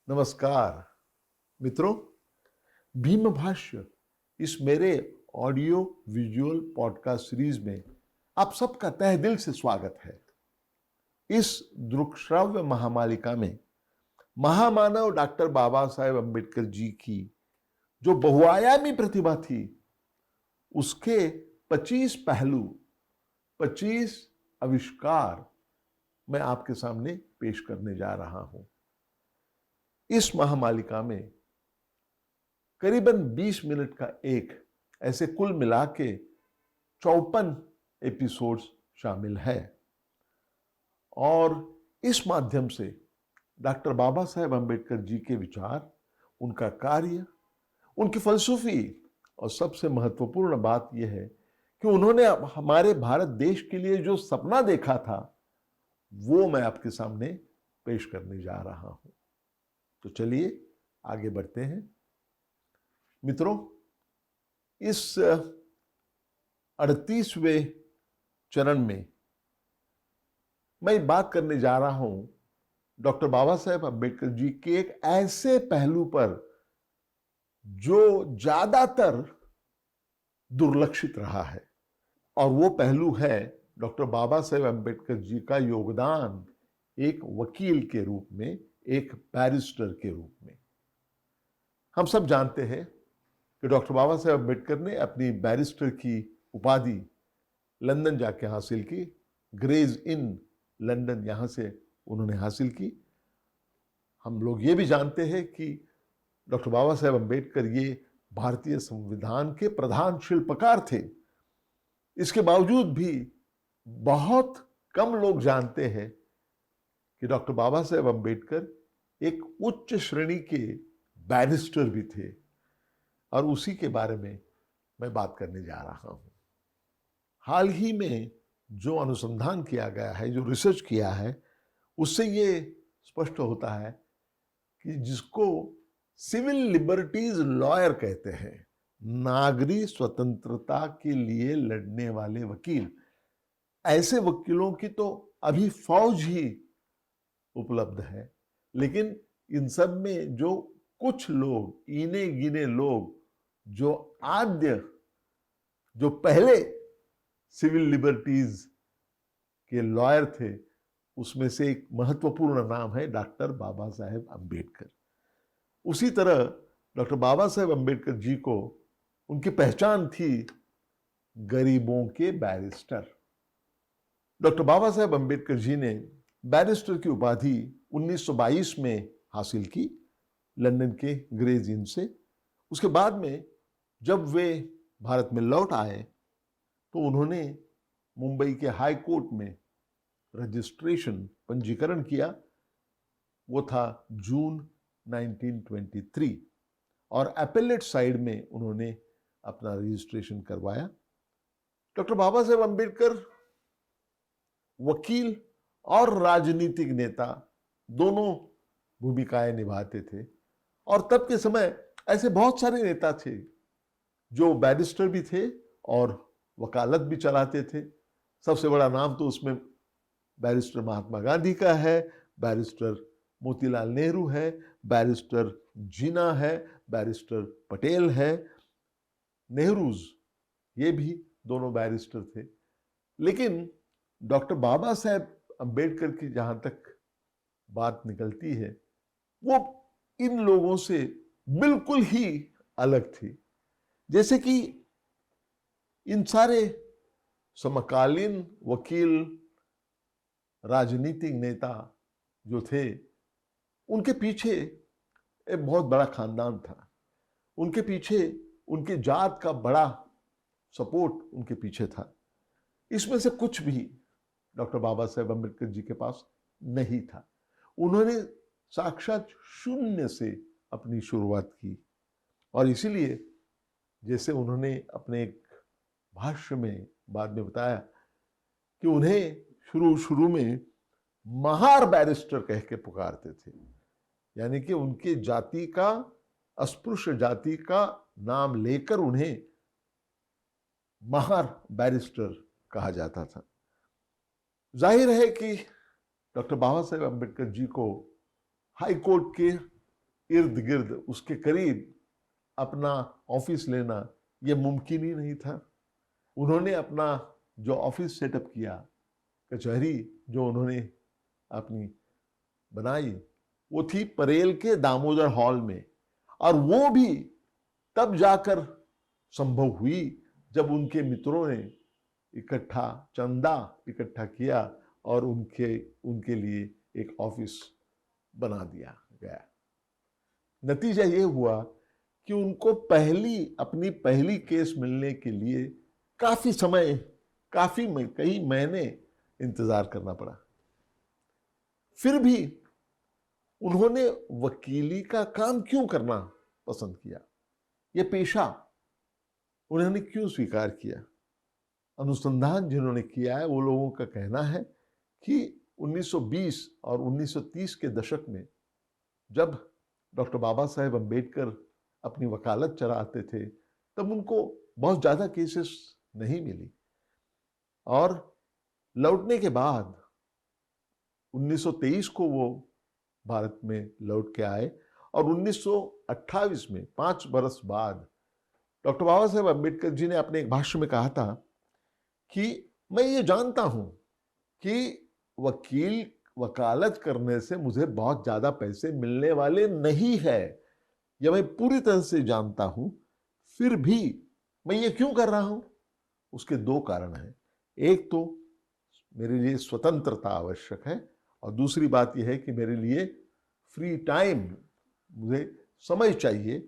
नमस्कार मित्रों, भीम भाष्य इस मेरे ऑडियो विजुअल पॉडकास्ट सीरीज में आप सबका तहे दिल से स्वागत है। इस दृक्श्राव्य महामालिका में महामानव डॉक्टर बाबा साहेब अम्बेडकर जी की जो बहुआयामी प्रतिभा थी, उसके 25 पहलू, 25 आविष्कार मैं आपके सामने पेश करने जा रहा हूं। इस महामालिका में करीबन 20 मिनट का एक ऐसे कुल मिला के 54 एपिसोड्स शामिल है और इस माध्यम से डॉक्टर बाबा साहेब अम्बेडकर जी के विचार, उनका कार्य, उनकी फलसफी और सबसे महत्वपूर्ण बात यह है कि उन्होंने हमारे भारत देश के लिए जो सपना देखा था वो मैं आपके सामने पेश करने जा रहा हूं। तो चलिए आगे बढ़ते हैं। मित्रों, इस 38वें चरण में मैं बात करने जा रहा हूं डॉक्टर बाबा साहेब अम्बेडकर जी के एक ऐसे पहलू पर जो ज्यादातर दुर्लक्षित रहा है, और वो पहलू है डॉक्टर बाबा साहेब अम्बेडकर जी का योगदान एक वकील के रूप में, एक बैरिस्टर के रूप में। हम सब जानते हैं कि डॉक्टर बाबा साहेब अम्बेडकर ने अपनी बैरिस्टर की उपाधि लंदन जाके हासिल की। ग्रेज इन लंदन, यहां से उन्होंने हासिल की। हम लोग ये भी जानते हैं कि डॉक्टर बाबा साहेब अम्बेडकर ये भारतीय संविधान के प्रधान शिल्पकार थे। इसके बावजूद भी बहुत कम लोग जानते हैं कि डॉक्टर बाबा साहेब अम्बेडकर एक उच्च श्रेणी के बैरिस्टर भी थे, और उसी के बारे में मैं बात करने जा रहा हूं। हाल ही में जो अनुसंधान किया गया है, जो रिसर्च किया है, उससे ये स्पष्ट होता है कि जिसको सिविल लिबर्टीज लॉयर कहते हैं, नागरिक स्वतंत्रता के लिए लड़ने वाले वकील, ऐसे वकीलों की तो अभी फौज ही उपलब्ध है। लेकिन इन सब में जो कुछ लोग, इने गिने लोग, जो पहले सिविल लिबर्टीज के लॉयर थे, उसमें से एक महत्वपूर्ण नाम है डॉक्टर बाबा साहेब अम्बेडकर। उसी तरह डॉक्टर बाबा साहेब अम्बेडकर जी को उनकी पहचान थी गरीबों के बैरिस्टर। डॉक्टर बाबा साहेब अम्बेडकर जी ने बैरिस्टर की उपाधि 1922 में हासिल की लंदन के ग्रेज इन से। उसके बाद में जब वे भारत में लौट आए तो उन्होंने मुंबई के हाई कोर्ट में रजिस्ट्रेशन, पंजीकरण किया। वो था जून 1923, और एपेलेट साइड में उन्होंने अपना रजिस्ट्रेशन करवाया। डॉक्टर बाबा साहेब अम्बेडकर वकील और राजनीतिक नेता दोनों भूमिकाएं निभाते थे, और तब के समय ऐसे बहुत सारे नेता थे जो बैरिस्टर भी थे और वकालत भी चलाते थे। सबसे बड़ा नाम तो उसमें बैरिस्टर महात्मा गांधी का है, बैरिस्टर मोतीलाल नेहरू है, बैरिस्टर जिन्ना है, बैरिस्टर पटेल है, नेहरूज, ये भी दोनों बैरिस्टर थे। लेकिन डॉक्टर बाबा साहेब अम्बेडकर की जहां तक बात निकलती है, वो इन लोगों से बिल्कुल ही अलग थी। जैसे कि इन सारे समकालीन वकील, राजनीतिक नेता जो थे, उनके पीछे एक बहुत बड़ा खानदान था। उनके पीछे उनके जात का बड़ा सपोर्ट उनके पीछे था। इसमें से कुछ भी डॉक्टर बाबा साहेब अम्बेडकर जी के पास नहीं था। उन्होंने साक्षात शून्य से अपनी शुरुआत की, और इसीलिए जैसे उन्होंने अपने एक भाष्य में बाद में बताया कि उन्हें शुरू में महार बैरिस्टर कह के पुकारते थे, यानी कि उनके जाति का, अस्पृश्य जाति का नाम लेकर उन्हें महार बैरिस्टर कहा जाता था। जाहिर है कि डॉक्टर बाबा साहेब अम्बेडकर जी को हाई कोर्ट के इर्द गिर्द, उसके करीब अपना ऑफिस लेना ये मुमकिन ही नहीं था। उन्होंने अपना जो ऑफिस सेटअप किया, कचहरी जो उन्होंने अपनी बनाई, वो थी परेल के दामोदर हॉल में। और वो भी तब जाकर संभव हुई जब उनके मित्रों ने इकट्ठा चंदा इकट्ठा किया और उनके लिए एक ऑफिस बना दिया गया। नतीजा ये हुआ कि उनको अपनी पहली केस मिलने के लिए कई महीने इंतजार करना पड़ा। फिर भी उन्होंने वकीली का काम क्यों करना पसंद किया, ये पेशा उन्होंने क्यों स्वीकार किया? अनुसंधान जिन्होंने किया है वो लोगों का कहना है कि 1920 और 1930 के दशक में जब डॉक्टर बाबा साहेब अम्बेडकर अपनी वकालत चलाते थे, तब उनको बहुत ज्यादा केसेस नहीं मिली। और लौटने के बाद 1923 को वो भारत में लौट के आए और 1928 में 5 बरस बाद डॉक्टर बाबा साहेब अम्बेडकर जी ने अपने एक भाषण में कहा था कि मैं ये जानता हूं कि वकालत करने से मुझे बहुत ज्यादा पैसे मिलने वाले नहीं है, यह मैं पूरी तरह से जानता हूं, फिर भी मैं ये क्यों कर रहा हूं? उसके 2 कारण हैं। एक तो मेरे लिए स्वतंत्रता आवश्यक है और दूसरी बात यह है कि मेरे लिए फ्री टाइम, मुझे समय चाहिए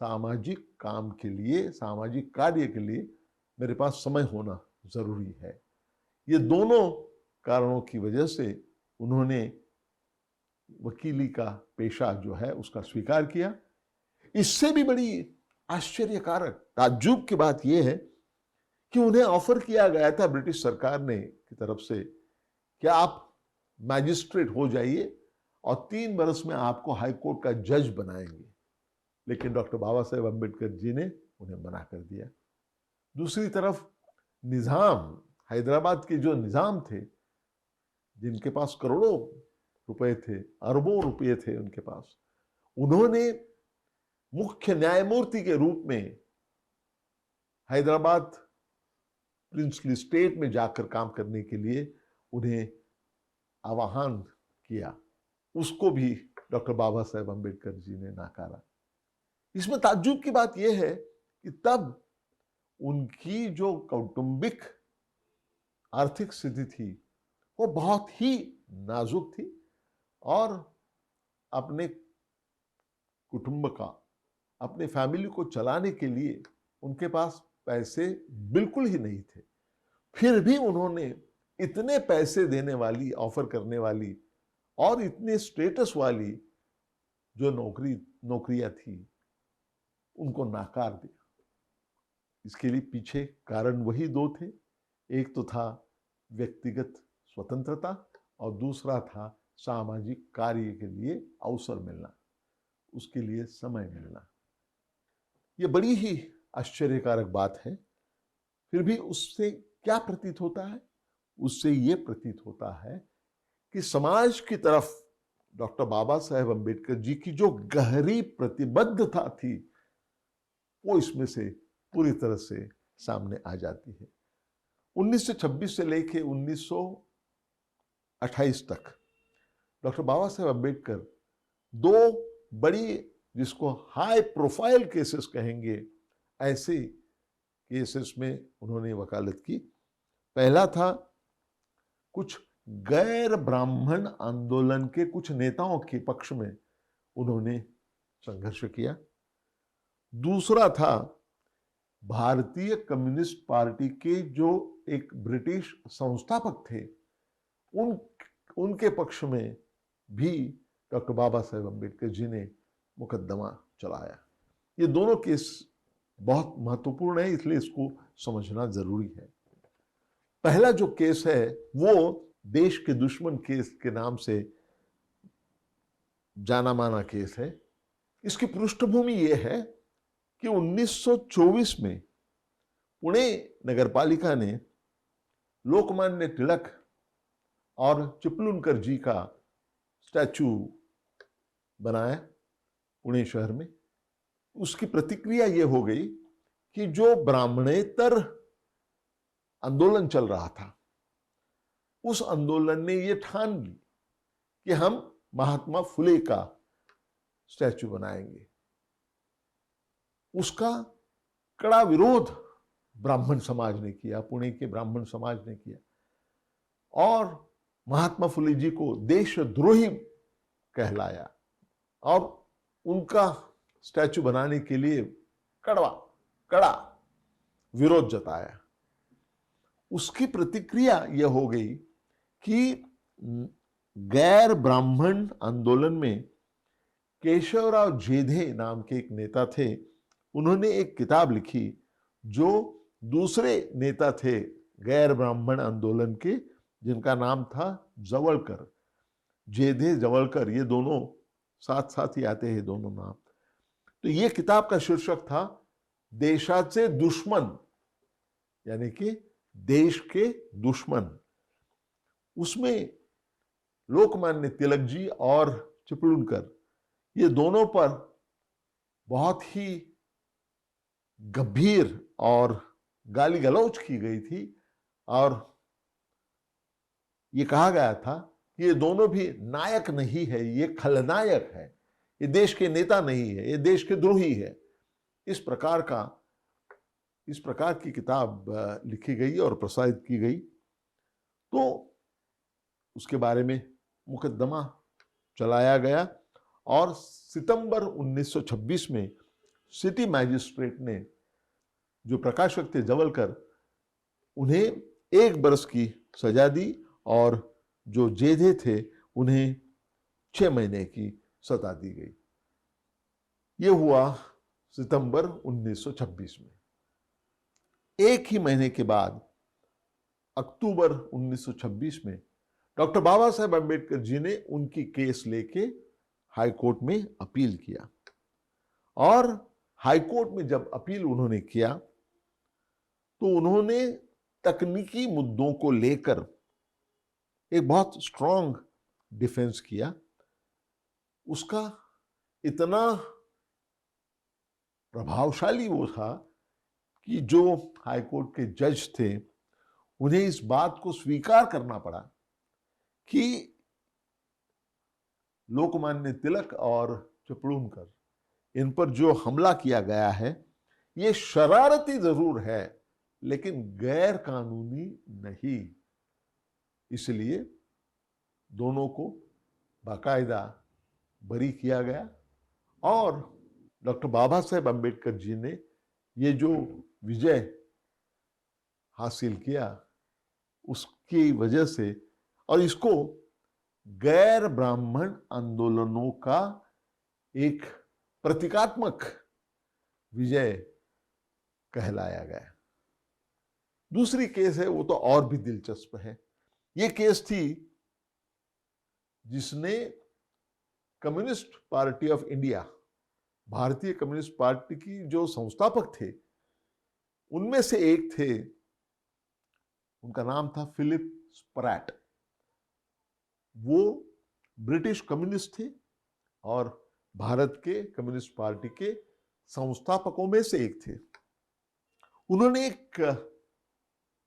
सामाजिक काम के लिए, सामाजिक कार्य के लिए मेरे पास समय होना जरूरी है। ये दोनों कारणों की वजह से उन्होंने वकीली का पेशा जो है उसका स्वीकार किया। इससे भी बड़ी आश्चर्यकारक ताज्जुब की बात यह है कि उन्हें ऑफर किया गया था ब्रिटिश सरकार ने की तरफ से कि आप मैजिस्ट्रेट हो जाइए और 3 बरस में आपको हाई कोर्ट का जज बनाएंगे, लेकिन डॉक्टर बाबा साहेब अम्बेडकर जी ने उन्हें मना कर दिया। दूसरी तरफ निजाम, हैदराबाद के जो निजाम थे, जिनके पास करोड़ों रुपए थे, अरबों रुपए थे उनके पास, उन्होंने मुख्य न्यायमूर्ति के रूप में हैदराबाद प्रिंसली स्टेट में जाकर काम करने के लिए उन्हें आह्वान किया। उसको भी डॉक्टर बाबा साहेब अम्बेडकर जी ने नकारा। इसमें ताज्जुब की बात यह है कि तब उनकी जो कौटुंबिक आर्थिक स्थिति थी वो बहुत ही नाजुक थी और अपने कुटुंब का, अपने फैमिली को चलाने के लिए उनके पास पैसे बिल्कुल ही नहीं थे। फिर भी उन्होंने इतने पैसे देने वाली, ऑफर करने वाली और इतने स्टेटस वाली जो नौकरियां थी उनको नाकार दिया। इसके लिए पीछे कारण वही 2 थे। एक तो था व्यक्तिगत स्वतंत्रता और दूसरा था सामाजिक कार्य के लिए अवसर मिलना, उसके लिए समय मिलना। ये बड़ी ही आश्चर्यकारक बात है। फिर भी उससे क्या प्रतीत होता है? उससे ये प्रतीत होता है कि समाज की तरफ डॉक्टर बाबा साहेब अम्बेडकर जी की जो गहरी प्रतिबद्धता थी वो इसमें से पूरी तरह से सामने आ जाती है। 1926 से लेके 1928 तक डॉक्टर बाबा साहेब अम्बेडकर 2 बड़ी, जिसको हाई प्रोफाइल केसेस कहेंगे, ऐसे केसेस में उन्होंने वकालत की। पहला था कुछ गैर ब्राह्मण आंदोलन के कुछ नेताओं के पक्ष में उन्होंने संघर्ष किया। दूसरा था भारतीय कम्युनिस्ट पार्टी के जो एक ब्रिटिश संस्थापक थे, उनके पक्ष में भी डॉक्टर बाबा साहेब अम्बेडकर जी ने मुकदमा चलाया। ये दोनों केस बहुत महत्वपूर्ण है, इसलिए इसको समझना जरूरी है। पहला जो केस है वो देश के दुश्मन केस के नाम से जाना माना केस है। इसकी पृष्ठभूमि यह है कि 1924 में पुणे नगरपालिका ने लोकमान्य तिलक और चिपलुनकर जी का स्टैचू बनाया पुणे शहर में। उसकी प्रतिक्रिया ये हो गई कि जो ब्राह्मणेतर आंदोलन चल रहा था, उस आंदोलन ने ये ठान ली कि हम महात्मा फुले का स्टैचू बनाएंगे। उसका कड़ा विरोध ब्राह्मण समाज ने किया, पुणे के ब्राह्मण समाज ने किया, और महात्मा फुले जी को देशद्रोही कहलाया और उनका स्टैचू बनाने के लिए कड़ा विरोध जताया। उसकी प्रतिक्रिया यह हो गई कि गैर ब्राह्मण आंदोलन में केशवराव जेधे नाम के एक नेता थे। उन्होंने एक किताब लिखी जो दूसरे नेता थे गैर ब्राह्मण आंदोलन के, जिनका नाम था जवलकर। जेधे जवलकर, ये दोनों साथ साथ ही आते हैं दोनों नाम। तो ये किताब का शीर्षक था देशाचे दुश्मन, यानी कि देश के दुश्मन। उसमें लोकमान्य तिलक जी और चिपळूणकर, ये दोनों पर बहुत ही गंभीर और गाली गलौज की गई थी, और ये कहा गया था कि ये दोनों भी नायक नहीं है, ये खलनायक है, ये देश के नेता नहीं है, ये देश के द्रोही है। इस प्रकार की किताब लिखी गई और प्रसारित की गई। तो उसके बारे में मुकदमा चलाया गया और सितंबर 1926 में सिटी मैजिस्ट्रेट ने, जो प्रकाशक थे जवलकर, उन्हें 1 बरस की सजा दी और जो जेधे थे उन्हें 6 महीने की सजा दी गई। यह हुआ सितंबर 1926 में। एक ही महीने के बाद अक्टूबर 1926 में डॉक्टर बाबा साहेब अम्बेडकर जी ने उनकी केस लेके हाई कोर्ट में अपील किया, और हाई कोर्ट में जब अपील उन्होंने किया तो उन्होंने तकनीकी मुद्दों को लेकर एक बहुत स्ट्रांग डिफेंस किया। उसका इतना प्रभावशाली वो था कि जो हाई कोर्ट के जज थे उन्हें इस बात को स्वीकार करना पड़ा कि लोकमान्य तिलक और चिपळूणकर, इन पर जो हमला किया गया है ये शरारती जरूर है लेकिन गैर कानूनी नहीं। इसलिए दोनों को बाकायदा बरी किया गया, और डॉक्टर बाबा साहेब अम्बेडकर जी ने ये जो विजय हासिल किया उसकी वजह से, और इसको गैर ब्राह्मण आंदोलनों का एक प्रतीकात्मक विजय कहलाया गया। दूसरी केस है, वो तो और भी दिलचस्प है। ये केस थी जिसने कम्युनिस्ट पार्टी ऑफ इंडिया, भारतीय कम्युनिस्ट पार्टी की जो संस्थापक थे उनमें से एक थे, उनका नाम था फिलिप स्प्रैट। वो ब्रिटिश कम्युनिस्ट थे और भारत के कम्युनिस्ट पार्टी के संस्थापकों में से एक थे। उन्होंने एक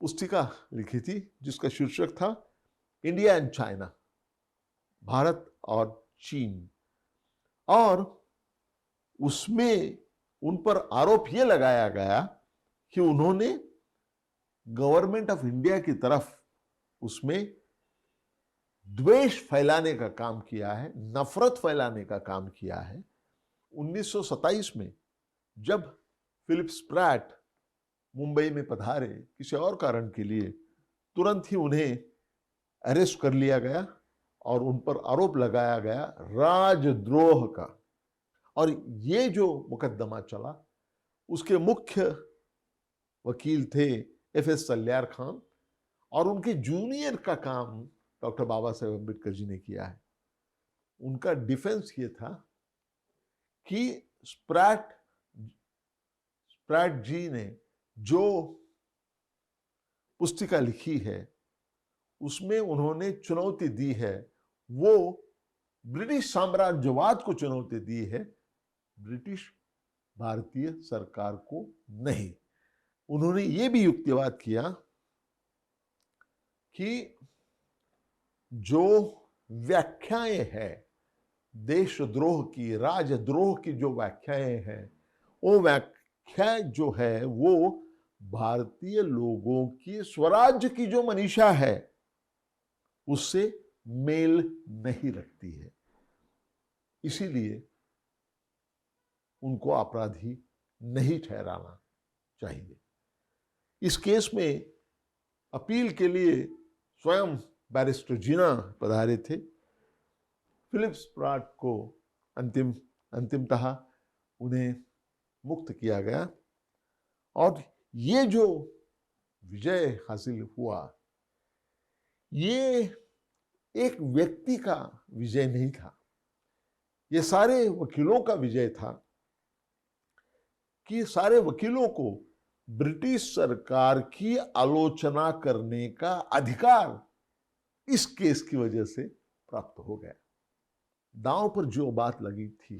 पुस्तिका लिखी थी जिसका शीर्षक था इंडिया एंड चाइना, भारत और चीन, और उसमें उन पर आरोप यह लगाया गया कि उन्होंने गवर्नमेंट ऑफ इंडिया की तरफ उसमें द्वेष फैलाने का काम किया है, नफरत फैलाने का काम किया है। 1927 में जब फिलिप स्प्रैट मुंबई में पधारे किसी और कारण के लिए, तुरंत ही उन्हें अरेस्ट कर लिया गया और उन पर आरोप लगाया गया राजद्रोह का। और ये जो मुकदमा चला उसके मुख्य वकील थे एफ.एस. सल्यार खान, और उनके जूनियर का काम डॉक्टर बाबा साहेब अम्बेडकर जी ने किया है। उनका डिफेंस ये था कि स्प्रैट जी ने जो पुस्तिका लिखी है उसमें उन्होंने चुनौती दी है, वो ब्रिटिश साम्राज्यवाद को चुनौती दी है, ब्रिटिश भारतीय सरकार को नहीं। उन्होंने ये भी युक्तिवाद किया कि जो व्याख्याएं हैं देशद्रोह की, राजद्रोह की, जो व्याख्याएं हैं, वो व्याख्या जो है वो भारतीय लोगों की स्वराज्य की जो मनीषा है उससे मेल नहीं रखती है, इसीलिए उनको अपराधी नहीं ठहराना चाहिए। इस केस में अपील के लिए स्वयं बैरिस्टर जिना पधारे थे। फिलिप स्प्रॉट को अंतिमतः उन्हें मुक्त किया गया और ये जो विजय हासिल हुआ ये एक व्यक्ति का विजय नहीं था, ये सारे वकीलों का विजय था कि सारे वकीलों को ब्रिटिश सरकार की आलोचना करने का अधिकार इस केस की वजह से प्राप्त हो गया। दांव पर जो बात लगी थी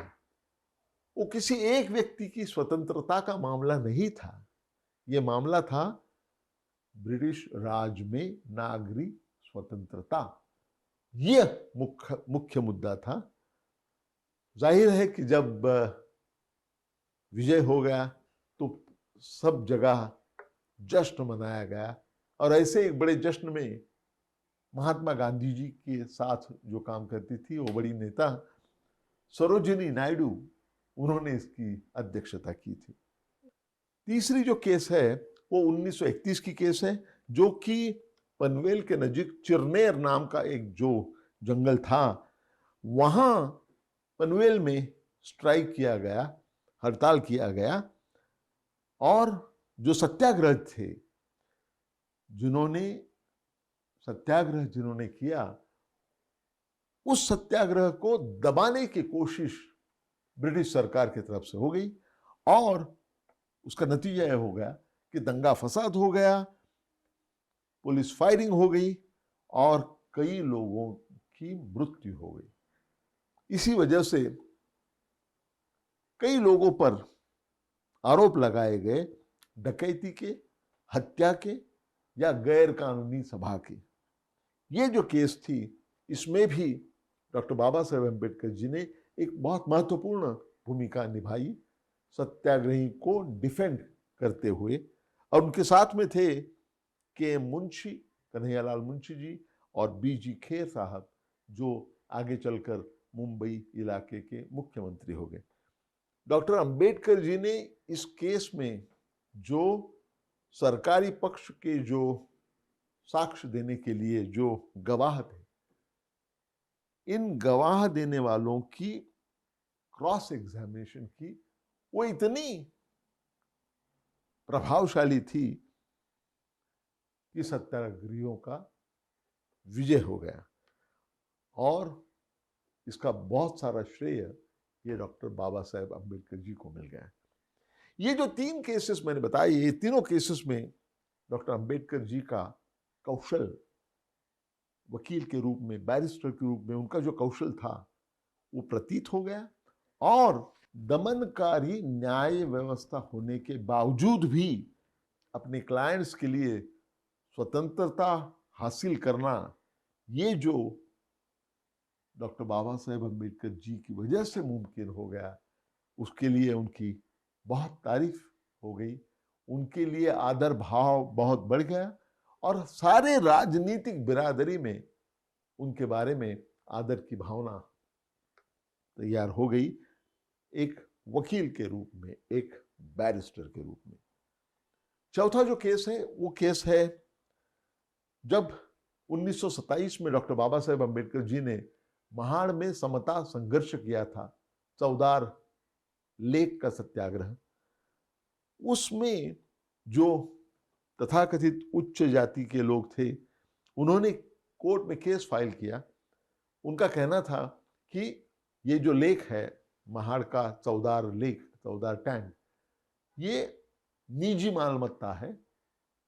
वो किसी एक व्यक्ति की स्वतंत्रता का मामला नहीं था, यह मामला था ब्रिटिश राज में नागरिक स्वतंत्रता। यह मुख्य मुद्दा था। जाहिर है कि जब विजय हो गया तो सब जगह जश्न मनाया गया और ऐसे एक बड़े जश्न में महात्मा गांधी जी के साथ जो काम करती थी वो बड़ी नेता सरोजिनी नायडू, उन्होंने इसकी अध्यक्षता की थी। तीसरी जो केस है वो 1931 की केस है, जो कि पनवेल के नजीक चिरनेर नाम का एक जो जंगल था वहां पनवेल में स्ट्राइक किया गया, हड़ताल किया गया और जो सत्याग्रह थे जिन्होंने किया उस सत्याग्रह को दबाने की कोशिश ब्रिटिश सरकार की तरफ से हो गई और उसका नतीजा यह हो गया कि दंगा फसाद हो गया, पुलिस फायरिंग हो गई और कई लोगों की मृत्यु हो गई। इसी वजह से कई लोगों पर आरोप लगाए गए डकैती के, हत्या के या गैर कानूनी सभा के। ये जो केस थी इसमें भी डॉक्टर बाबा साहेब अम्बेडकर जी ने एक बहुत महत्वपूर्ण भूमिका निभाई, सत्याग्रही को डिफेंड करते हुए। और उनके साथ में थे के मुंशी, कन्हैयालाल मुंशी जी और बीजी खेर साहब, जो आगे चलकर मुंबई इलाके के मुख्यमंत्री हो गए। डॉक्टर अंबेडकर जी ने इस केस में जो सरकारी पक्ष के जो साक्ष्य देने के लिए जो गवाह थे, इन गवाह देने वालों की क्रॉस एग्जामिनेशन की, वो इतनी प्रभावशाली थी कि सत्याग्रहियों का विजय हो गया और इसका बहुत सारा श्रेय ये डॉक्टर बाबा साहेब अम्बेडकर जी को मिल गया। ये जो 3 केसेस मैंने बताए, ये तीनों केसेस में डॉक्टर अम्बेडकर जी का कौशल, वकील के रूप में, बैरिस्टर के रूप में उनका जो कौशल था वो प्रतीत हो गया और दमनकारी न्याय व्यवस्था होने के बावजूद भी अपने क्लाइंट्स के लिए स्वतंत्रता हासिल करना, ये जो डॉक्टर बाबा साहेब अम्बेडकर जी की वजह से मुमकिन हो गया, उसके लिए उनकी बहुत तारीफ हो गई, उनके लिए आदर भाव बहुत बढ़ गया और सारे राजनीतिक बिरादरी में उनके बारे में आदर की भावना तैयार हो गई, एक वकील के रूप में, एक बैरिस्टर के रूप में। चौथा जो केस है वो केस है जब 1927 में डॉक्टर बाबा साहेब अम्बेडकर जी ने महाड़ में समता संघर्ष किया था, चौदार लेक का सत्याग्रह। उसमें जो तथाकथित उच्च जाति के लोग थे उन्होंने कोर्ट में केस फाइल किया। उनका कहना था कि ये जो लेक है महाड़ का, चौदार लेक, चौदार टैंक, ये निजी मालमत्ता है,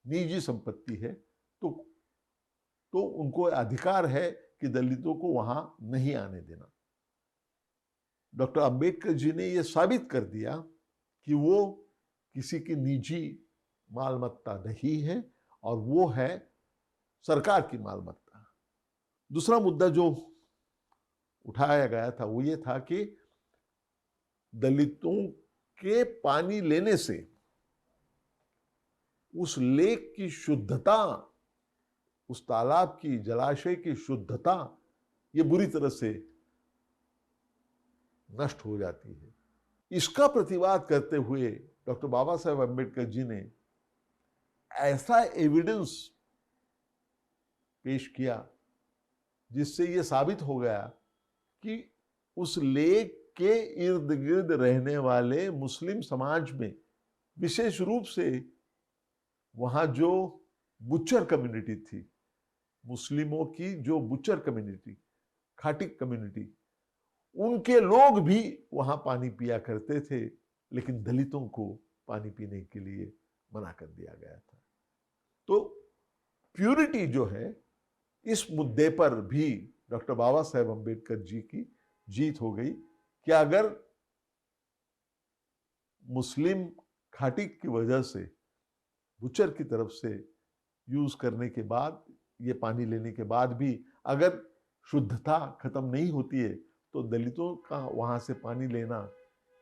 निजी संपत्ति है, तो उनको अधिकार है कि दलितों को वहां नहीं आने देना। डॉक्टर अंबेडकर जी ने यह साबित कर दिया कि वो किसी की निजी मालमत्ता नहीं है और वो है सरकार की मालमत्ता। दूसरा मुद्दा जो उठाया गया था वो ये था कि दलितों के पानी लेने से उस लेक की शुद्धता, उस तालाब की, जलाशय की शुद्धता ये बुरी तरह से नष्ट हो जाती है। इसका प्रतिवाद करते हुए डॉक्टर बाबा साहेब अम्बेडकर जी ने ऐसा एविडेंस पेश किया जिससे यह साबित हो गया कि उस लेक के इर्द गिर्द रहने वाले मुस्लिम समाज में, विशेष रूप से वहां जो बुचर कम्युनिटी थी, मुस्लिमों की जो बुचर कम्युनिटी, खाटिक कम्युनिटी, उनके लोग भी वहां पानी पिया करते थे, लेकिन दलितों को पानी पीने के लिए मना कर दिया गया था। तो प्यूरिटी जो है, इस मुद्दे पर भी डॉक्टर बाबा साहेब अम्बेडकर जी की जीत हो गई कि अगर मुस्लिम खाटिक की वजह से, बुचर की तरफ से यूज करने के बाद, ये पानी लेने के बाद भी अगर शुद्धता खत्म नहीं होती है, तो दलितों का वहां से पानी लेना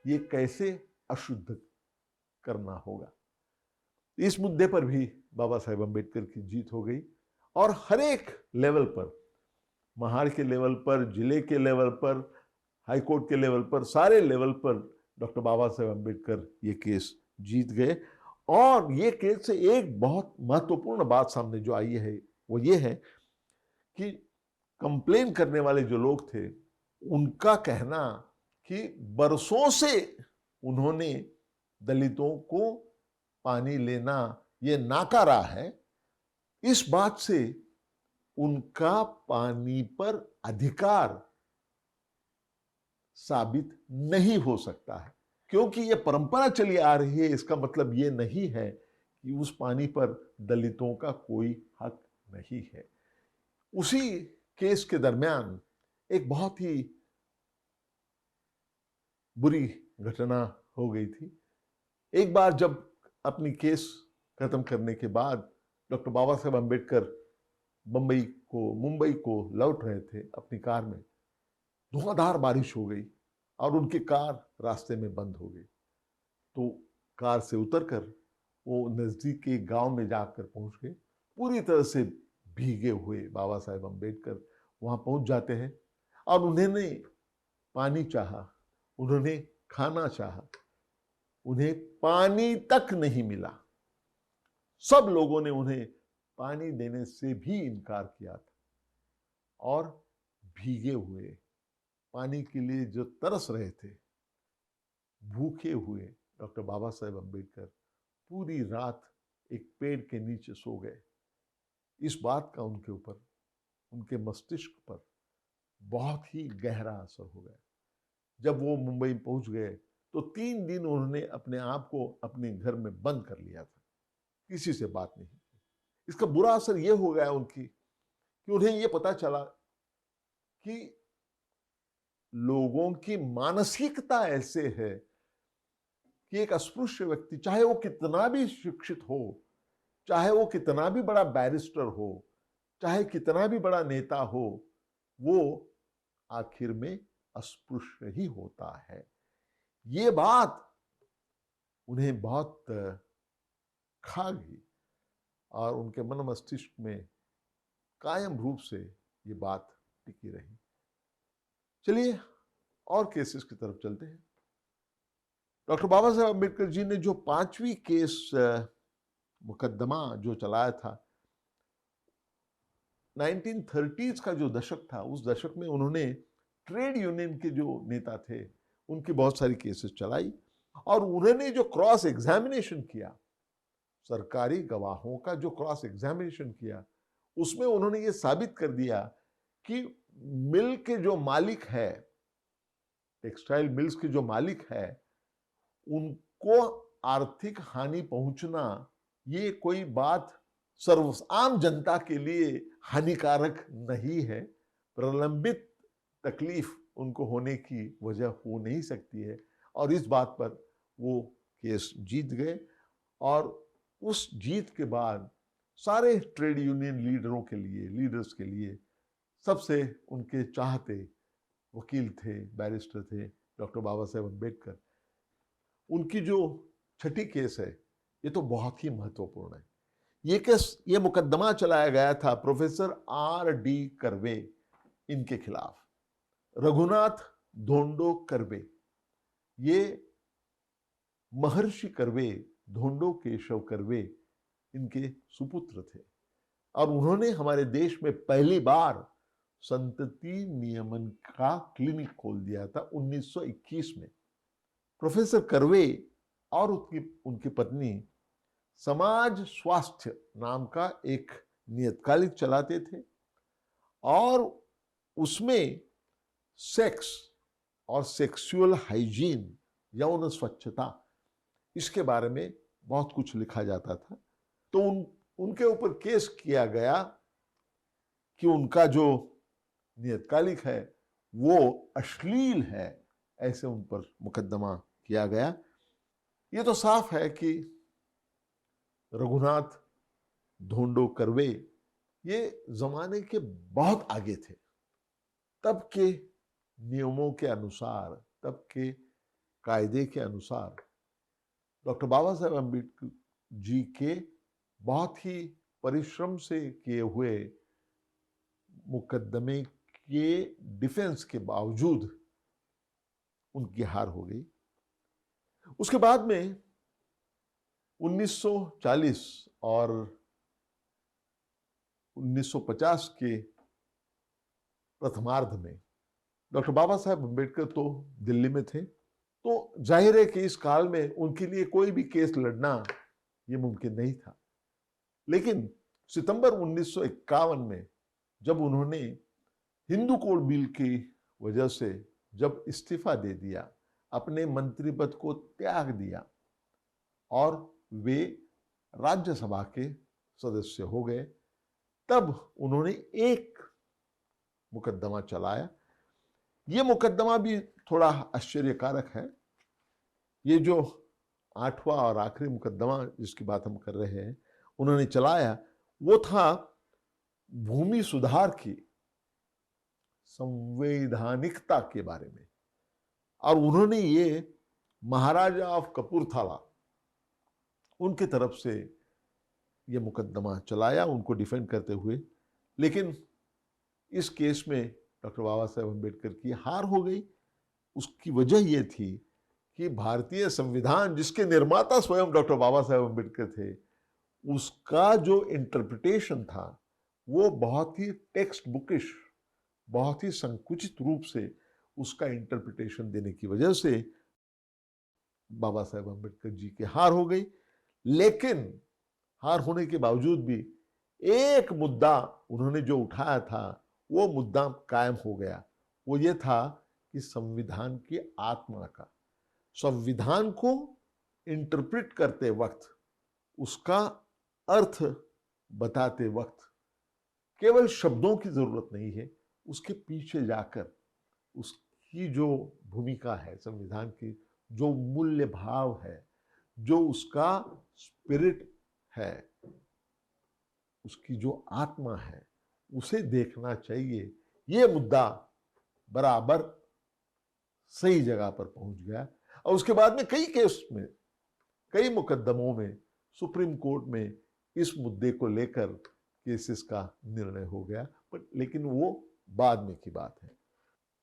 ये कैसे अशुद्ध करना होगा। इस मुद्दे पर भी बाबा साहेब अम्बेडकर की जीत हो गई और हर एक लेवल पर, महाड़ के लेवल पर, जिले के लेवल पर, हाईकोर्ट के लेवल पर, सारे लेवल पर डॉक्टर बाबा साहेब अम्बेडकर ये केस जीत गए। और ये केस से एक बहुत महत्वपूर्ण बात सामने जो आई है वो ये है कि कंप्लेन करने वाले जो लोग थे, उनका कहना कि बरसों से उन्होंने दलितों को पानी लेना ये नाकारा है, इस बात से उनका पानी पर अधिकार साबित नहीं हो सकता है, क्योंकि ये परंपरा चली आ रही है। इसका मतलब ये नहीं है कि उस पानी पर दलितों का कोई हक नहीं है। उसी केस के दरमियान एक बहुत ही बुरी घटना हो गई थी। एक बार जब अपनी केस खत्म करने के बाद डॉक्टर बाबा साहेब अम्बेडकर मुंबई को लौट रहे थे अपनी कार में, धुआंधार बारिश हो गई और उनकी कार रास्ते में बंद हो गई। तो कार से उतरकर वो नजदीक के गांव में जाकर पहुंच गए। पूरी तरह से भीगे हुए बाबा साहेब अम्बेडकर वहां पहुंच जाते हैं और उन्होंने पानी चाहा, उन्होंने खाना चाहा, उन्हें पानी तक नहीं मिला। सब लोगों ने उन्हें पानी देने से भी इनकार किया था और भीगे हुए, पानी के लिए जो तरस रहे थे, भूखे हुए डॉक्टर बाबा साहेब अम्बेडकर पूरी रात एक पेड़ के नीचे सो गए। इस बात का उनके ऊपर, उनके मस्तिष्क पर बहुत ही गहरा असर हो गया। जब वो मुंबई पहुंच गए तो 3 दिन उन्होंने अपने आप को अपने घर में बंद कर लिया था, किसी से बात नहीं की। इसका बुरा असर यह हो गया उनकी कि उन्हें यह पता चला कि लोगों की मानसिकता ऐसे है कि एक अस्पृश्य व्यक्ति, चाहे वो कितना भी शिक्षित हो, चाहे वो कितना भी बड़ा बैरिस्टर हो, चाहे कितना भी बड़ा नेता हो, वो आखिर में अस्पृश्य ही होता है। ये बात उन्हें बहुत खा गई और उनके मन मस्तिष्क में कायम रूप से ये बात टिकी रही। चलिए और केसेस की तरफ चलते हैं। डॉक्टर बाबा साहेब अम्बेडकर जी ने जो 5वीं केस मुकदमा जो चलाया था, 1930s का जो दशक था, उस दशक में उन्होंने ट्रेड यूनियन के जो नेता थे उनकी बहुत सारी केसेस चलाई और उन्होंने जो क्रॉस एग्जामिनेशन किया, सरकारी गवाहों का जो क्रॉस एग्जामिनेशन किया, उसमें उन्होंने ये साबित कर दिया कि मिल के जो मालिक है, टेक्सटाइल मिल्स के जो मालिक है, उनको आर्थिक हानि पहुंचना ये कोई बात सर्वआम जनता के लिए हानिकारक नहीं है। प्रलंबित तकलीफ उनको होने की वजह हो नहीं सकती है, और इस बात पर वो केस जीत गए। और उस जीत के बाद सारे ट्रेड यूनियन लीडर्स के लिए सबसे उनके चाहते वकील थे, बैरिस्टर थे डॉक्टर बाबा साहेब अम्बेडकर। उनकी जो छठी केस है, ये तो बहुत ही महत्वपूर्ण है। ये मुकदमा चलाया गया था प्रोफेसर R.D. कर्वे इनके खिलाफ। रघुनाथ धोंडो कर्वे, ये महर्षि कर्वे, धोंडो केशव कर्वे इनके सुपुत्र थे, और उन्होंने हमारे देश में पहली बार संतति नियमन का क्लिनिक खोल दिया था 1921 में। प्रोफेसर कर्वे और उनकी पत्नी समाज स्वास्थ्य नाम का एक नियतकालिक चलाते थे, और उसमें सेक्स और सेक्सुअल हाइजीन, यौन स्वच्छता, इसके बारे में बहुत कुछ लिखा जाता था। तो उनके ऊपर केस किया गया कि उनका जो नियतकालिक है वो अश्लील है, ऐसे उन पर मुकदमा किया गया। ये तो साफ है कि रघुनाथ धोंडो कर्वे ये जमाने के बहुत आगे थे। तब के नियमों के अनुसार, तब के कायदे के अनुसार डॉक्टर बाबा साहेब अम्बेडकर जी के बहुत ही परिश्रम से किए हुए मुकदमे के डिफेंस के बावजूद उनकी हार हो गई। उसके बाद में 1940 और 1950 के प्रथमार्ध में डॉक्टर बाबा साहेब अम्बेडकर तो दिल्ली में थे, तो जाहिर है कि इस काल में उनके लिए कोई भी केस लड़ना ये मुमकिन नहीं था। लेकिन सितंबर 1951 में जब उन्होंने हिंदू कोड बिल की वजह से जब इस्तीफा दे दिया, अपने मंत्री पद को त्याग दिया, और वे राज्यसभा के सदस्य हो गए, तब उन्होंने एक मुकदमा चलाया। ये मुकदमा भी थोड़ा आश्चर्यकारक है। ये जो 8वां और आखिरी मुकदमा जिसकी बात हम कर रहे हैं उन्होंने चलाया, वो था भूमि सुधार की संवैधानिकता के बारे में। और उन्होंने ये महाराजा ऑफ कपूरथला उनकी तरफ से ये मुकदमा चलाया, उनको डिफेंड करते हुए। लेकिन इस केस में डॉक्टर बाबा साहेब अम्बेडकर की हार हो गई। उसकी वजह यह थी कि भारतीय संविधान, जिसके निर्माता स्वयं डॉक्टर बाबा साहेब अम्बेडकर थे, उसका जो इंटरप्रिटेशन था वो बहुत ही टेक्स्ट बुकिश, बहुत ही संकुचित रूप से उसका इंटरप्रिटेशन देने की वजह से बाबा साहेब अम्बेडकर जी की हार हो गई। लेकिन हार होने के बावजूद भी एक मुद्दा उन्होंने जो उठाया था वो मुद्दा कायम हो गया। वो ये था कि संविधान की आत्मा का, संविधान को इंटरप्रेट करते वक्त, उसका अर्थ बताते वक्त केवल शब्दों की जरूरत नहीं है, उसके पीछे जाकर उसकी जो भूमिका है, संविधान की जो मूल्य भाव है, जो उसका स्पिरिट है, उसकी जो आत्मा है, उसे देखना चाहिए। ये मुद्दा बराबर सही जगह पर पहुंच गया। और उसके बाद में कई केस में, कई मुकदमों में सुप्रीम कोर्ट में इस मुद्दे को लेकर केसेस का निर्णय हो गया। बट लेकिन वो बाद में की बात है।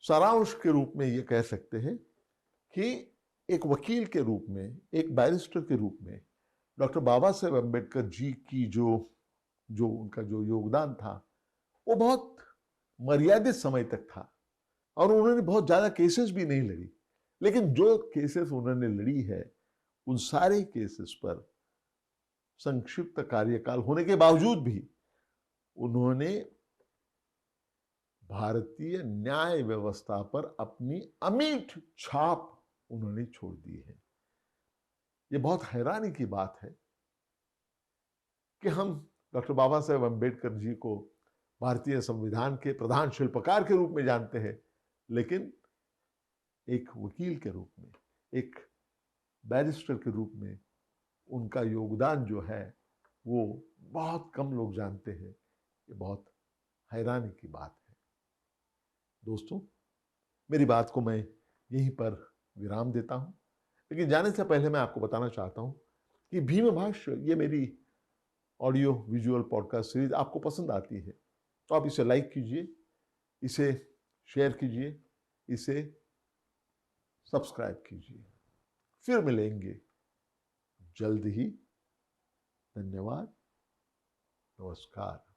सारांश के रूप में ये कह सकते हैं कि एक वकील के रूप में, एक बैरिस्टर के रूप में डॉक्टर बाबा साहेब अम्बेडकर जी की जो उनका जो योगदान था वो बहुत मर्यादित समय तक था, और उन्होंने बहुत ज्यादा केसेस भी नहीं लड़ी। लेकिन जो केसेस उन्होंने लड़ी है उन सारे केसेस पर संक्षिप्त कार्यकाल होने के बावजूद भी उन्होंने भारतीय न्याय व्यवस्था पर अपनी अमिट छाप उन्होंने छोड़ दी है। ये बहुत हैरानी की बात है कि हम डॉक्टर बाबा साहेब अम्बेडकर जी को भारतीय संविधान के प्रधान शिल्पकार के रूप में जानते हैं, लेकिन एक वकील के रूप में, एक बैरिस्टर के रूप में उनका योगदान जो है वो बहुत कम लोग जानते हैं। ये बहुत हैरानी की बात है। दोस्तों, मेरी बात को मैं यहीं पर विराम देता हूं, लेकिन जाने से पहले मैं आपको बताना चाहता हूं कि भीम भाष्य ये मेरी ऑडियो विजुअल पॉडकास्ट सीरीज आपको पसंद आती है तो आप इसे लाइक कीजिए, इसे शेयर कीजिए, इसे सब्सक्राइब कीजिए। फिर मिलेंगे जल्द ही। धन्यवाद। नमस्कार।